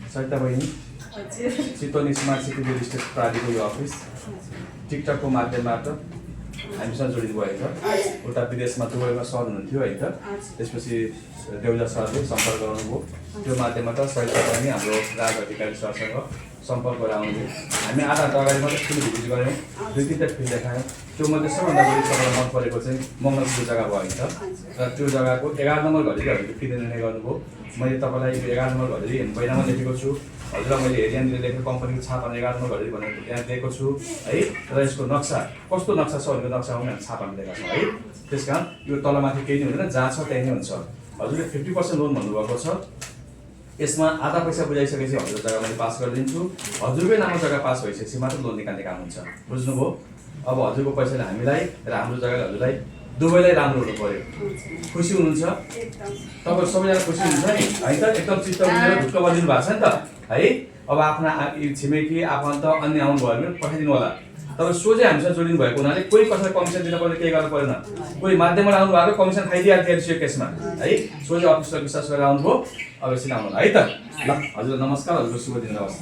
सरिता बहिनी Chitwan smart city real estate प्रणालीको यो अफिस टिकटकको माध्यमबाट हामीसँग जोडिनु भएको छ। उता विदेशमा दुबईमा सर हुनुहुन्थ्यो है त, त्यसपछि देउजा सरले सम्पर्क गर्नुभयो। त्यो माध्यमबाट सरिता बहिनी हाम्रो राज अधिकारी सरसँग सम्पर्क गरेर आउनुभयो। हामी आधा घन्टा अगाडि मात्रै फिल्ड भिजिट गऱ्यौँ, 2-3 फिल्ड देखायौँ। त्यो मध्ये सबभन्दा बढी तपाईँलाई मन परेको चाहिँ मङ्गलपुर जग्गा भयो नि त, र त्यो जग्गाको 11 नम्बर घडीहरूले किन निर्णय गर्नुभयो। मैले तपाईँलाई 11 नम्बर घडी पहिलामा लेखेको छु, हजुरलाई मैले यहाँनिर लेखेको कम्पनीको छाप 11 नम्बर घडी भनेर त्यहाँ दिएको छु है। र यसको नक्सा कस्तो नक्सा छ भनेको नक्सा पनि हामी छापामा दिएका छौँ है। त्यस कारण यो तलमाथि केही नै हुँदैन, जहाँ छ त्यही नै हुन्छ। हजुरले 50% लोन भन्नुभएको छ, यसमा आधा पैसा बुझाइसकेपछि हजुर जग्गा मैले पास गरिदिन्छु। हजुरकै नाममा जग्गा पास भइसकेपछि मात्र लोन निकाल्ने काम हुन्छ, बुझ्नुभयो। अब हजुरको पैसाले हामीलाई र हाम्रो जग्गाले हजुरलाई दुवैलाई राम्रो हुनु पर्यो। खुसी हुनुहुन्छ तपाईँ सबैजना? खुसी हुनुहुन्छ नि है त? एकदम चित्त बुझेर ढुक्क गरिदिनु भएको छ नि त है। अब आफ्ना छिमेकी आफन्त अन्य आउनुभयो भने पठाइदिनु होला। तपाईँ सोझै हामीसँग जोडिनु भएको हुनाले कोही कसैलाई कमिसन दिन पर्ने केही गर्नु परेन। कोही माध्यमबाट आउनु भएको कमिसन खाइदिइहाल्थ्यो यो केसमा है। सोझै अफिसलाई विश्वास गरेर आउनुभयो, अब यसरी आउनु होला है त। ल हजुर नमस्कार, हजुरको शुभ दिन होस्।